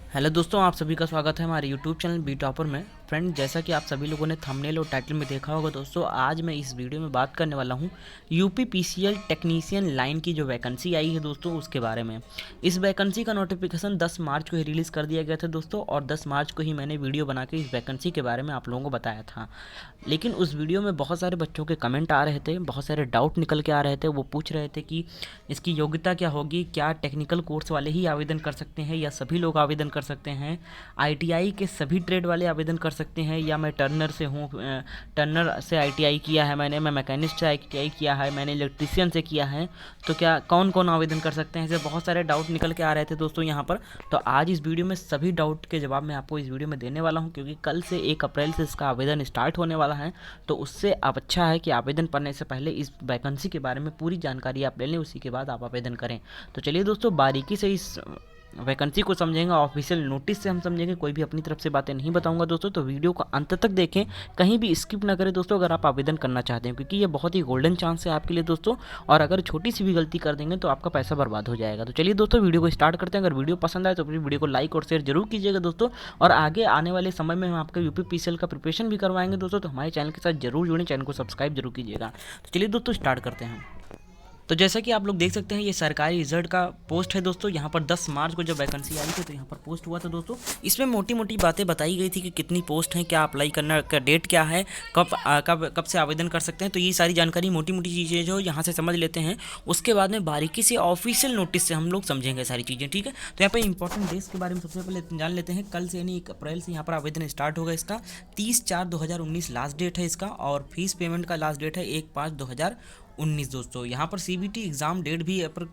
Hello दोस्तों, आप सभी का स्वागत है हमारे यूट्यूब चैनल बी टॉपर में। फ्रेंड, जैसा कि आप सभी लोगों ने थंबनेल और टाइटल में देखा होगा दोस्तों, आज मैं इस वीडियो में बात करने वाला हूं यूपी पीसीएल टेक्नीशियन लाइन की जो वैकेंसी आई है दोस्तों, उसके बारे में। इस वैकेंसी का नोटिफिकेशन 10 मार्च को ही रिलीज़ कर दिया गया था दोस्तों, और 10 मार्च को ही मैंने वीडियो बना के इस वैकेंसी के बारे में आप लोगों को बताया था। लेकिन उस वीडियो में बहुत सारे बच्चों के कमेंट आ रहे थे, बहुत सारे डाउट निकल के आ रहे थे। वो पूछ रहे थे कि इसकी योग्यता क्या होगी, क्या टेक्निकल कोर्स वाले ही आवेदन कर सकते हैं या सभी लोग आवेदन कर सकते हैं, आईटीआई के सभी ट्रेड वाले आवेदन कर सकते हैं, या मैं टर्नर से हूँ, टर्नर से आईटीआई किया है मैंने, मैं मैकेनिस्ट से आईटीआई किया है, मैंने इलेक्ट्रीशियन से किया है, तो क्या कौन कौन आवेदन कर सकते हैं। ऐसे बहुत सारे डाउट निकल के आ रहे थे दोस्तों यहाँ पर। तो आज इस वीडियो में सभी डाउट के जवाब मैं आपको इस वीडियो में देने वाला हूँ, क्योंकि कल से 1 अप्रैल से इसका आवेदन स्टार्ट होने वाला है। तो उससे अब अच्छा है कि आवेदन करने से पहले इस वैकेंसी के बारे में पूरी जानकारी आप ले लें, उसी के बाद आप आवेदन करें। तो चलिए दोस्तों, बारीकी से इस वैकेंसी को समझेंगे, ऑफिशियल नोटिस से हम समझेंगे, कोई भी अपनी तरफ से बातें नहीं बताऊंगा दोस्तों। तो वीडियो को अंत तक देखें, कहीं भी स्किप ना करें दोस्तों, अगर आप आवेदन करना चाहते हैं, क्योंकि ये बहुत ही गोल्डन चांस है आपके लिए दोस्तों। और अगर छोटी सी भी गलती कर देंगे तो आपका पैसा बर्बाद हो जाएगा। तो चलिए दोस्तों, वीडियो को स्टार्ट करते हैं। अगर वीडियो पसंद आए तो अपनी वीडियो को लाइक और शेयर जरूर कीजिएगा दोस्तों। और आगे आने वाले समय में हम आपका यूपी पीसीएल का प्रिपरेशन भी करवाएंगे दोस्तों, तो हमारे चैनल के साथ जरूर जुड़ें, चैनल को सब्सक्राइब जरूर कीजिएगा। तो चलिए दोस्तों, स्टार्ट करते हैं। तो जैसा कि आप लोग देख सकते हैं, ये सरकारी रिजल्ट का पोस्ट है दोस्तों। यहाँ पर 10 मार्च को जब वैकेंसी आई थी तो यहाँ पर पोस्ट हुआ था दोस्तों। इसमें मोटी मोटी बातें बताई गई थी कि कितनी पोस्ट हैं, क्या अप्लाई करना का डेट क्या है, कब से आवेदन कर सकते हैं। तो ये सारी जानकारी, मोटी मोटी चीज़ें जो यहाँ से समझ लेते हैं, उसके बाद में बारीकी से ऑफिशियल नोटिस से हम लोग समझेंगे सारी चीज़ें, ठीक है। तो यहाँ पर इंपॉर्टेंट डेट्स के बारे में सबसे पहले जान लेते हैं। कल से यानी 1 अप्रैल से यहाँ पर आवेदन स्टार्ट होगा। इसका 30/4/2019 लास्ट डेट है इसका, और फीस पेमेंट का लास्ट डेट है 1/5/2019 दोस्तों। यहाँ पर सीबीटी एग्ज़ाम डेट भी यहाँ पर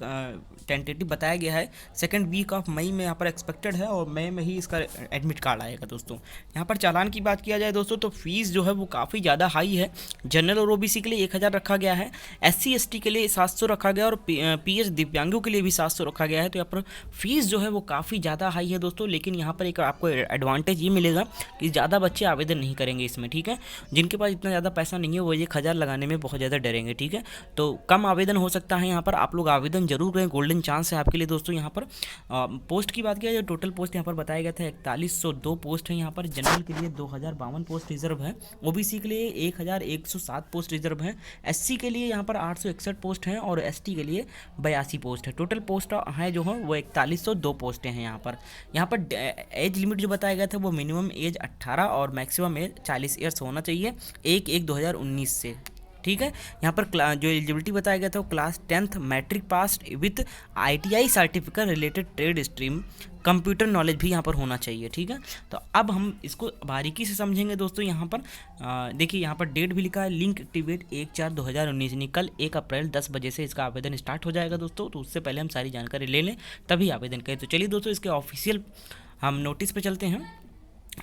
टेंटेटिव बताया गया है। सेकंड वीक ऑफ मई में यहाँ पर एक्सपेक्टेड है, और मई में ही इसका एडमिट कार्ड आएगा दोस्तों। यहाँ पर चालान की बात किया जाए दोस्तों, तो फीस जो है वो काफ़ी ज़्यादा हाई है। जनरल और ओबीसी के लिए 1000 रखा गया है, एससी एसटी के लिए 700 रखा गया, और पीएच दिव्यांगों के लिए भी 700 रखा गया है। तो यहाँ पर फीस जो है वो काफ़ी ज़्यादा हाई है दोस्तों। लेकिन यहाँ पर एक आपको एडवांटेज ये मिलेगा कि ज़्यादा बच्चे आवेदन नहीं करेंगे इसमें, ठीक है। जिनके पास इतना ज़्यादा पैसा नहीं है वो 1000 लगाने में बहुत ज़्यादा डरेंगे, ठीक है। तो कम आवेदन हो सकता है यहाँ पर, आप लोग आवेदन जरूर करें, गोल्डन चांस है आपके लिए दोस्तों। यहाँ पर पोस्ट की बात किया जाए, टोटल पोस्ट यहाँ पर बताया गया था 4102 पोस्ट है यहाँ पर। जनरल के लिए 2052 पोस्ट रिजर्व है, ओबीसी के लिए 1107 पोस्ट रिजर्व है, एससी के लिए यहाँ पर 861 पोस्ट हैं, और एसटी के लिए 82 पोस्ट है। टोटल पोस्ट है जो है वो 4102 पोस्टें हैं यहाँ पर। यहाँ पर एज लिमिट जो बताया गया था वो मिनिमम एज 18 और मैक्सिमम एज 40 ईयर्स होना चाहिए 1/1/2019 से, ठीक है। यहाँ पर जो एलिजिबिलिटी बताया गया था वो class 10th matric pass with ITI certificate related trade stream, computer knowledge भी यहाँ पर होना चाहिए, ठीक है। तो अब हम इसको बारीकी से समझेंगे दोस्तों। यहाँ पर देखिए, यहाँ पर डेट भी लिखा है, लिंक एक्टिवेट 1/4/2019, यानी कल 1 अप्रैल 10 बजे से इसका आवेदन स्टार्ट हो जाएगा दोस्तों। तो उससे पहले हम सारी जानकारी ले लें, तभी आवेदन करें। तो चलिए दोस्तों, इसके ऑफिशियल हम नोटिस पे चलते हैं,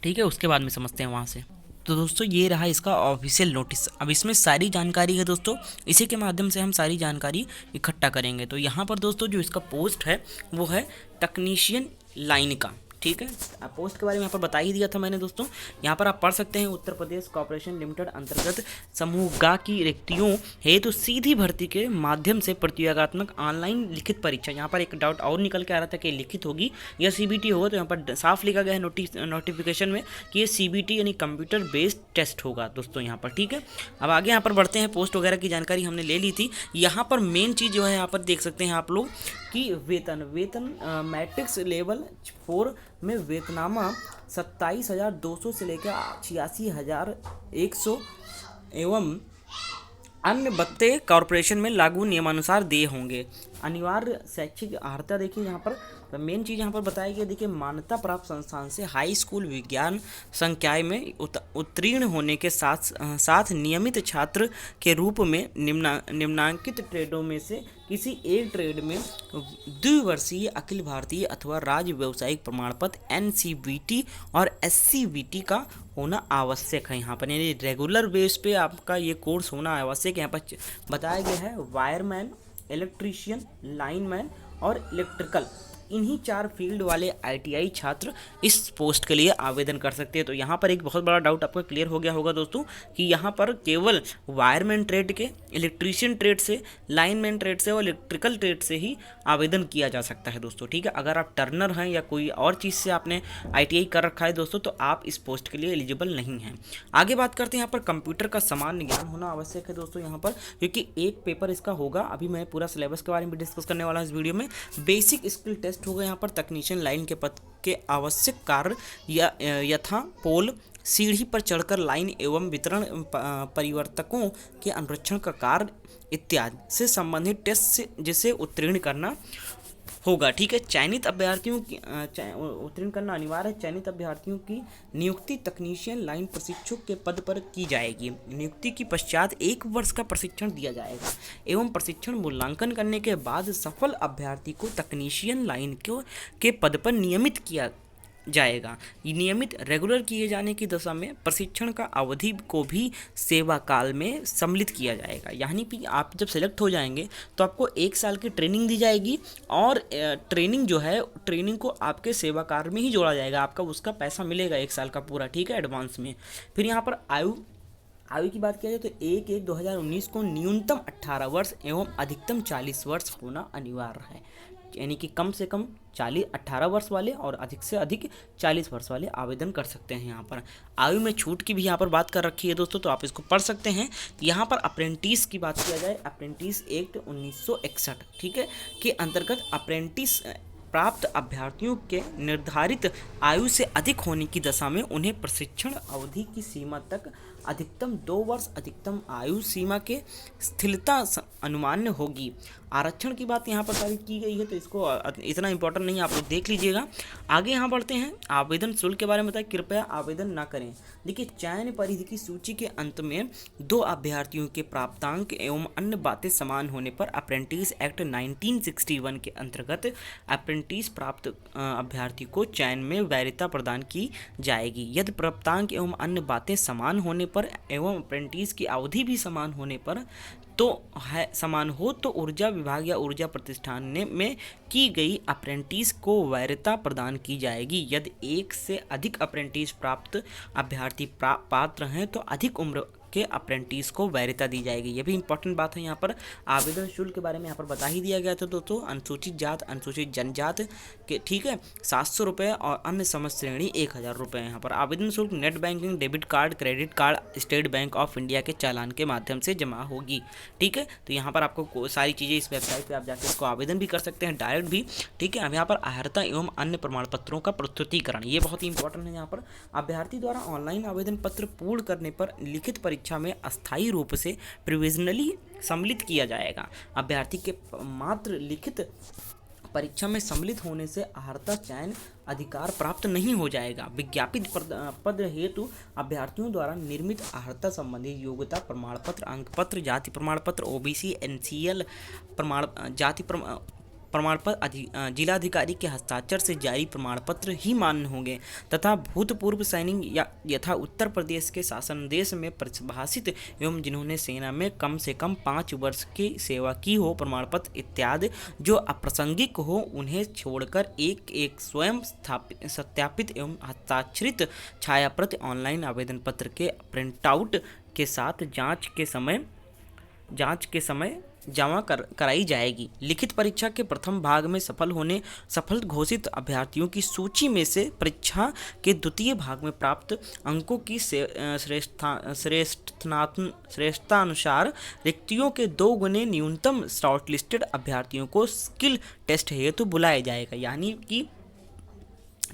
ठीक है, उसके बाद में समझते हैं वहाँ से। तो दोस्तों, ये रहा इसका ऑफिशियल नोटिस। अब इसमें सारी जानकारी है दोस्तों, इसी के माध्यम से हम सारी जानकारी इकट्ठा करेंगे। तो यहाँ पर दोस्तों जो इसका पोस्ट है वो है टेक्नीशियन लाइन का, ठीक है। पोस्ट के बारे में यहाँ पर बता ही दिया था मैंने दोस्तों। यहाँ पर आप पढ़ सकते हैं, उत्तर प्रदेश कॉर्पोरेशन लिमिटेड अंतर्गत समूह गा की रिक्तियों हेतु सीधी भर्ती के माध्यम से प्रतियोगात्मक ऑनलाइन लिखित परीक्षा। यहाँ पर एक डाउट और निकल के आ रहा था कि लिखित होगी या सीबीटी होगा, तो यहाँ पर साफ लिखा गया है नोटिफिकेशन में कि ये सीबीटी यानी कंप्यूटर बेस्ड टेस्ट होगा दोस्तों यहाँ पर, ठीक है। अब आगे यहाँ पर बढ़ते हैं। पोस्ट वगैरह की जानकारी हमने ले ली थी। यहाँ पर मेन चीज़ जो है, यहाँ पर देख सकते हैं आप लोग कि वेतन मैट्रिक्स लेवल 4 में वेतनामा 27,200 से लेकर 86,100 एवं अन्य भत्ते कॉरपोरेशन में लागू नियमानुसार दिए होंगे। अनिवार्य शैक्षिक अर्हता देखिए यहाँ पर, तो मेन चीज़ यहाँ पर बताई गई, देखिए, मान्यता प्राप्त संस्थान से हाई स्कूल विज्ञान संकाय में उत्तीर्ण होने के साथ नियमित छात्र के रूप में निम्नांकित ट्रेडों में से किसी एक ट्रेड में द्विवर्षीय अखिल भारतीय अथवा राज्य व्यावसायिक प्रमाण पत्र NCVT और SCVT का होना आवश्यक है यहाँ पर, यानी रेगुलर बेस पे आपका ये कोर्स होना आवश्यक है। यहाँ पर बताया गया है वायरमैन, इलेक्ट्रीशियन, लाइनमैन और इलेक्ट्रिकल इन्हीं 4 फील्ड वाले ITI छात्र इस पोस्ट के लिए आवेदन कर सकते हैं। तो यहाँ पर एक बहुत बड़ा डाउट आपका क्लियर हो गया होगा दोस्तों कि यहाँ पर केवल वायरमैन ट्रेड के, इलेक्ट्रीशियन ट्रेड से, लाइनमैन ट्रेड से और इलेक्ट्रिकल ट्रेड से ही आवेदन किया जा सकता है दोस्तों, ठीक है। अगर आप टर्नर हैं या कोई और चीज़ से आपने ITI कर रखा है दोस्तों तो आप इस पोस्ट के लिए एलिजिबल नहीं हैं। आगे बात करते हैं यहाँ पर कंप्यूटर का सामान्य ज्ञान होना आवश्यक है दोस्तों यहाँ पर, क्योंकि एक पेपर इसका होगा। अभी मैं पूरा सिलेबस के बारे में डिस्कस करने वाला हूँ इस वीडियो में। बेसिक स्किल टेस्ट होगा यहाँ पर तकनीशियन लाइन के पद के आवश्यक कार्य या यथा पोल, सीढ़ी पर चढ़कर लाइन एवं वितरण परिवर्तकों के अनुरक्षण का कार्य इत्यादि से संबंधित टेस्ट से जिसे उत्तीर्ण करना होगा, ठीक है। चयनित अभ्यर्थियों की उत्तीर्ण करना अनिवार्य है। चयनित अभ्यर्थियों की नियुक्ति तकनीशियन लाइन प्रशिक्षक के पद पर की जाएगी। नियुक्ति के पश्चात 1 वर्ष का प्रशिक्षण दिया जाएगा एवं प्रशिक्षण मूल्यांकन करने के बाद सफल अभ्यर्थी को तकनीशियन लाइन के पद पर नियमित किया जाएगा। नियमित रेगुलर किए जाने की दशा में प्रशिक्षण का अवधि को भी सेवा काल में सम्मिलित किया जाएगा। यानी कि आप जब सेलेक्ट हो जाएंगे तो आपको 1 साल की ट्रेनिंग दी जाएगी और ट्रेनिंग जो है, ट्रेनिंग को आपके सेवा काल में ही जोड़ा जाएगा। आपका उसका पैसा मिलेगा 1 साल का पूरा, ठीक है, एडवांस में। फिर यहाँ पर आयु की बात किया जाए तो 1/1/2019 को न्यूनतम 18 वर्ष एवं अधिकतम 40 वर्ष होना अनिवार्य है। यानी कि कम से कम 18 वर्ष वाले और अधिक से अधिक 40 वर्ष वाले आवेदन कर सकते हैं। यहाँ पर आयु में छूट की भी यहाँ पर बात कर रखी है दोस्तों, तो आप इसको पढ़ सकते हैं। तो यहाँ पर अप्रेंटिस की बात किया जाए, अप्रेंटिस एक्ट 1961, ठीक है, के अंतर्गत अप्रेंटिस प्राप्त अभ्यर्थियों के निर्धारित आयु से अधिक होने की दशा में उन्हें प्रशिक्षण अवधि की सीमा तक अधिकतम 2 वर्ष अधिकतम आयु सीमा के स्थिरता अनुमान्य होगी। आरक्षण की बात यहाँ पर सारी की गई है, तो इसको इतना इंपॉर्टेंट नहीं, आप लोग देख लीजिएगा। आगे यहाँ बढ़ते हैं। आवेदन शुल्क के बारे में बताएं, कृपया आवेदन ना करें। देखिए, चयन परिधि की सूची के अंत में 2 अभ्यर्थियों के प्राप्तांक एवं अन्य बातें समान होने पर अप्रेंटिस एक्ट 1961 के अंतर्गत अप्रेंटिस प्राप्त अभ्यर्थी को चयन में वैधता प्रदान की जाएगी। यदि प्राप्तांक एवं अन्य बातें समान होने पर एवं अप्रेंटिस की अवधि भी समान होने पर समान हो तो ऊर्जा विभाग या ऊर्जा प्रतिष्ठान में की गई अप्रेंटिस को वैधता प्रदान की जाएगी। यदि 1 से अधिक अप्रेंटिस प्राप्त अभ्यर्थी पात्र हैं तो अधिक उम्र के अप्रेंटिस को वैधता दी जाएगी। ये भी इंपॉर्टेंट बात है। यहाँ पर आवेदन शुल्क के बारे में यहाँ पर बता ही दिया गया था दोस्तों। अनुसूचित जात, अनुसूचित जनजात के, ठीक है, 700 रुपये और अन्य समस्त श्रेणी 1000 रुपये। यहाँ पर आवेदन शुल्क net banking, debit card, credit card, state bank of India के चालान के माध्यम से जमा होगी, ठीक है। तो यहाँ पर आपको सारी चीज़ें इस वेबसाइट पर आप जाकर इसको आवेदन भी कर सकते हैं, डायरेक्ट भी, ठीक है। अब यहाँ पर अर्हता एवं अन्य प्रमाण पत्रों का प्रस्तुतिकरण, ये बहुत ही इंपॉर्टेंट है। यहाँ पर अभ्यर्थी द्वारा ऑनलाइन आवेदन पत्र पूर्ण करने पर लिखित परीक्षा में अस्थायी रूप से प्रोविजनली सम्मिलित किया जाएगा। अभ्यर्थी के मात्र लिखित परीक्षा में सम्मिलित होने से अर्हता चयन अधिकार प्राप्त नहीं हो जाएगा। विज्ञापित पद हेतु अभ्यर्थियों द्वारा निर्मित अर्हता संबंधी योग्यता प्रमाण पत्र, अंक पत्र, जाति प्रमाण पत्र, OBC NCL प्रमाण, जाति प्रमाण पत्र जिलाधिकारी के हस्ताक्षर से जारी प्रमाण पत्र ही मान्य होंगे तथा भूतपूर्व सैनिक यथा उत्तर प्रदेश के शासन देश में परिभाषित एवं जिन्होंने सेना में कम से कम 5 वर्ष की सेवा की हो प्रमाण पत्र इत्यादि जो अप्रासंगिक हो उन्हें छोड़कर एक स्वयं सत्यापित एवं हस्ताक्षरित छायाप्रति ऑनलाइन आवेदन पत्र के प्रिंटआउट के साथ जांच के समय जमा कराई जाएगी। लिखित परीक्षा के प्रथम भाग में सफल घोषित अभ्यर्थियों की सूची में से परीक्षा के द्वितीय भाग में प्राप्त अंकों की श्रेष्ठानुसार रिक्तियों के 2 गुने न्यूनतम शॉर्टलिस्टेड अभ्यर्थियों को स्किल टेस्ट हेतु बुलाया जाएगा। यानी कि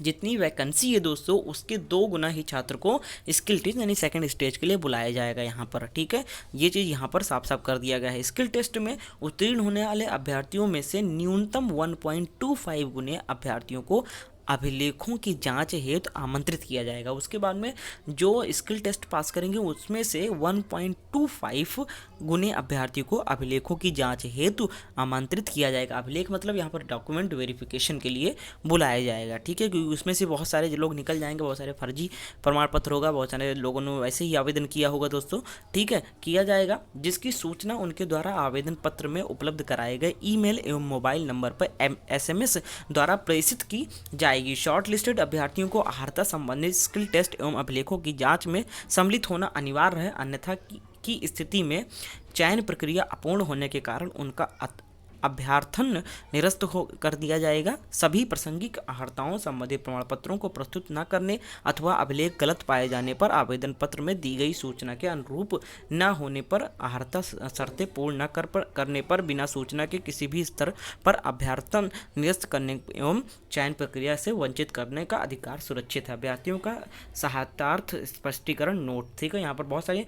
जितनी वैकेंसी है दोस्तों उसके 2 गुना ही छात्र को स्किल टेस्ट यानी सेकंड स्टेज के लिए बुलाया जाएगा यहाँ पर, ठीक है। ये चीज़ यहाँ पर साफ साफ कर दिया गया है। स्किल टेस्ट में उत्तीर्ण होने वाले अभ्यर्थियों में से न्यूनतम 1.25 गुने अभ्यर्थियों को अभिलेखों की जांच हेतु आमंत्रित किया जाएगा। उसके बाद में जो स्किल टेस्ट पास करेंगे उसमें से 1.25 गुने अभ्यर्थी को अभिलेखों की जांच हेतु आमंत्रित किया जाएगा। अभिलेख मतलब यहाँ पर डॉक्यूमेंट वेरिफिकेशन के लिए बुलाया जाएगा, ठीक है, क्योंकि उसमें से बहुत सारे लोग निकल जाएंगे, बहुत सारे फर्जी प्रमाण पत्र होगा, बहुत सारे लोगों ने वैसे ही आवेदन किया होगा दोस्तों, ठीक है, किया जाएगा, जिसकी सूचना उनके द्वारा आवेदन पत्र में उपलब्ध कराए गए ईमेल एवं मोबाइल नंबर पर SMS द्वारा प्रेषित की जाएगी। शॉर्ट लिस्टेड अभ्यर्थियों को अर्हता संबंधित स्किल टेस्ट एवं अभिलेखों की जांच में सम्मिलित होना अनिवार्य है, अन्यथा की स्थिति में चयन प्रक्रिया अपूर्ण होने के कारण उनका अभ्यर्थन निरस्त कर दिया जाएगा। सभी प्रासंगिक अर्हताओं संबंधित प्रमाण पत्रों को प्रस्तुत न करने अथवा अभिलेख गलत पाए जाने पर आवेदन पत्र में दी गई सूचना के अनुरूप न होने पर अर्हता शर्तें पूर्ण न करने पर बिना सूचना के किसी भी स्तर पर अभ्यर्थन निरस्त करने एवं चयन प्रक्रिया से वंचित करने का अधिकार सुरक्षित है। अभ्यर्थियों का सहायतार्थ स्पष्टीकरण नोट, ठीक है, यहाँ पर बहुत सारे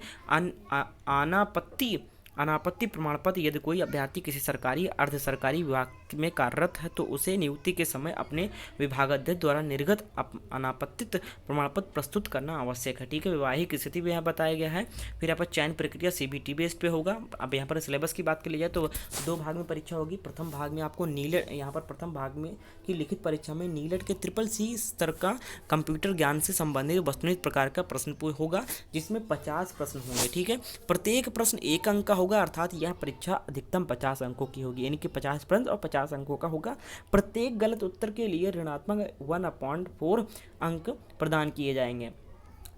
अनापत्ति प्रमाण पत्र। यदि कोई अभ्यर्थी किसी सरकारी अर्ध सरकारी विभाग में कार्यरत है तो उसे नियुक्ति के समय अपने विभागाध्यक्ष द्वारा निर्गत अनापत्तित प्रमाण पत्र प्रस्तुत करना आवश्यक है, ठीक है। वैवाहिक स्थिति भी यहाँ बताया गया है। फिर यहाँ पर चयन प्रक्रिया CBT बेस्ड पे होगा। अब यहाँ पर सिलेबस की बात कर ली जाए तो 2 भाग में परीक्षा होगी। प्रथम भाग में आपको नीलेट, यहाँ पर प्रथम भाग में की लिखित परीक्षा में नीलेट के CCC स्तर का कंप्यूटर ज्ञान से संबंधित वस्तुनिष्ठ प्रकार का प्रश्न होगा, जिसमें 50 प्रश्न होंगे, ठीक है। प्रत्येक प्रश्न 1 अंक का होगा, अर्थात यह परीक्षा अधिकतम 50 अंकों की होगी, यानी कि 50 प्रश्न और 50 अंकों का होगा। प्रत्येक गलत उत्तर के लिए ऋणात्मक 1/4 अंक प्रदान किए जाएंगे,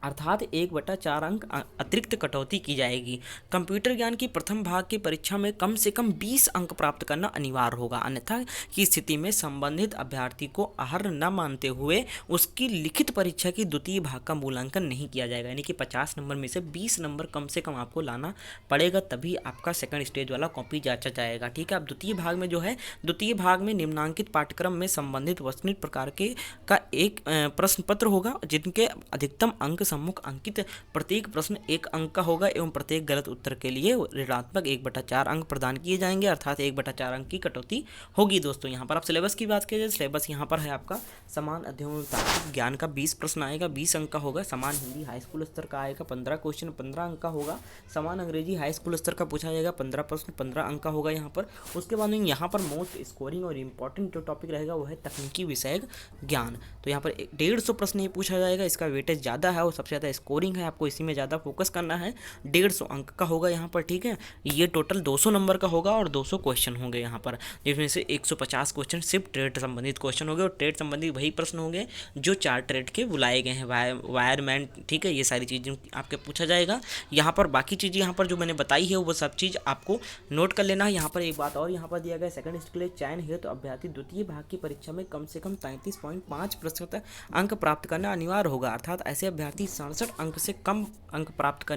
अर्थात 1/4 अंक अतिरिक्त कटौती की जाएगी। कंप्यूटर ज्ञान की प्रथम भाग की परीक्षा में कम से कम 20 अंक प्राप्त करना अनिवार्य होगा, अन्यथा की स्थिति में संबंधित अभ्यर्थी को अर्ह न मानते हुए उसकी लिखित परीक्षा की द्वितीय भाग का मूल्यांकन नहीं किया जाएगा, यानी कि 50 नंबर में से 20 नंबर कम से कम आपको लाना पड़ेगा, तभी आपका सेकंड स्टेज वाला कॉपी जांचा जाएगा, ठीक है। अब द्वितीय भाग में जो है, द्वितीय भाग में निम्नांकित पाठ्यक्रम में संबंधित वस्तुनिष्ठ प्रकार के का एक प्रश्न पत्र होगा, जिनके अधिकतम अंक सम्मुख अंकित। प्रत्येक प्रश्न 1 अंक का होगा एवं प्रत्येक गलत उत्तर के लिए ऋणात्मक 1/4 अंक प्रदान किए जाएंगे, अर्थात 1/4 अंक की कटौती होगी। दोस्तों यहाँ पर आप सिलेबस की बात कीजिए, सिलेबस यहाँ पर है आपका समान अध्ययन तार्किक ज्ञान का 20 प्रश्न आएगा, 20 अंक का होगा। समान हिंदी हाई स्कूल स्तर का आएगा 15 क्वेश्चन, 15 अंक का होगा। समान अंग्रेजी हाई स्कूल स्तर का पूछा जाएगा, 15 प्रश्न, 15 अंक का होगा यहाँ पर। उसके बाद में यहाँ पर मोस्ट स्कोरिंग और इम्पॉर्टेंट जो टॉपिक रहेगा वो है तकनीकी विषय ज्ञान। तो यहाँ पर 150 प्रश्न ये पूछा जाएगा, इसका वेटेज ज़्यादा है और सबसे ज़्यादा स्कोरिंग है, आपको इसी में ज़्यादा फोकस करना है। 150 अंक का होगा यहाँ पर, ठीक है। ये टोटल 200 नंबर का होगा और 200 क्वेश्चन होंगे यहाँ पर, जिसमें से 150 क्वेश्चन सिर्फ ट्रेड संबंधित क्वेश्चन होंगे और ट्रेड संबंधित वही प्रश्न होंगे जो 4 ट्रेड के बुलाए गए हैं, वायरमैन, ठीक है। ये सारी चीज़ें आपके पूछा जाएगा यहाँ पर। बाकी चीज़ें यहाँ पर जो मैंने बताई है वो सब चीज़ आपको नोट कर लेना है। यहाँ पर एक बात और यहाँ पर दिया गया, सेकंड स्टेज के लिए चयन हेतु अभ्यर्थी द्वितीय भाग की परीक्षा में कम से कम 33.5% अंक प्राप्त करना अनिवार्य होगा, अर्थात ऐसे अभ्यर्थी 67 अंक से कम अंक प्राप्त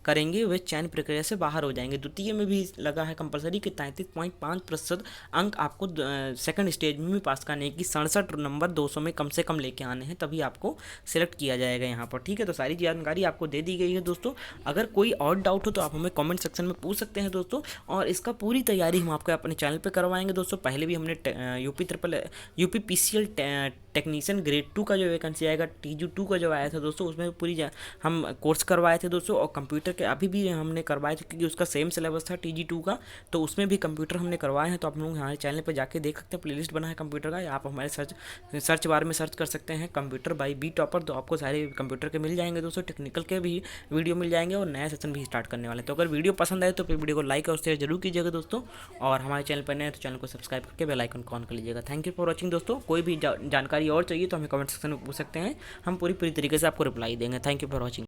करेंगे वे चयन प्रक्रिया से बाहर हो जाएंगे। द्वितीय में भी लगा है कंपलसरी कि 33.5% अंक आपको सेकंड स्टेज में भी पास करने की, 67 नंबर 200 में कम से कम लेके आने हैं, तभी आपको सिलेक्ट किया जाएगा यहाँ पर, ठीक है। तो सारी जानकारी आपको दे दी गई है दोस्तों। अगर कोई और डाउट हो तो आप हमें कमेंट सेक्शन में पूछ सकते हैं दोस्तों, और इसका पूरी तैयारी हम आपको अपने चैनल पर करवाएंगे दोस्तों। पहले भी हमने UPPCL टेक्नीशियन ग्रेड 2 का जो वैकेंसी आएगा, TG2 का जो आया था दोस्तों, उसमें पूरी हम कोर्स करवाए थे दोस्तों, और कंप्यूटर के अभी भी हमने करवाए थे क्योंकि उसका सेम सिलेबस था TG2 का, तो उसमें भी कंप्यूटर हमने करवाए हैं। तो आप लोग हमारे चैनल पर जाके देख सकते हैं, प्लेलिस्ट बना है कंप्यूटर का, आप हमारे सर्च बार में सर्च कर सकते हैं कंप्यूटर बाय बी टॉपर, तो आपको सारे कंप्यूटर के मिल जाएंगे दोस्तों, टेक्निकल के भी वीडियो मिल जाएंगे और नया सेशन भी स्टार्ट करने वाले हैं। तो अगर वीडियो पसंद आए तो फिर वीडियो को लाइक और शेयर जरूर कीजिएगा दोस्तों, और हमारे चैनल पर नए तो चैनल को सब्सक्राइब करके बेल आइकन को ऑन कर लीजिएगा। थैंक यू फॉर वॉचिंग दोस्तों। कोई भी जानकारी और चाहिए तो हमें कमेंट सेक्शन में पूछ सकते हैं, हम पूरी तरीके से आपको रिप्लाई देंगे। Thank you for watching.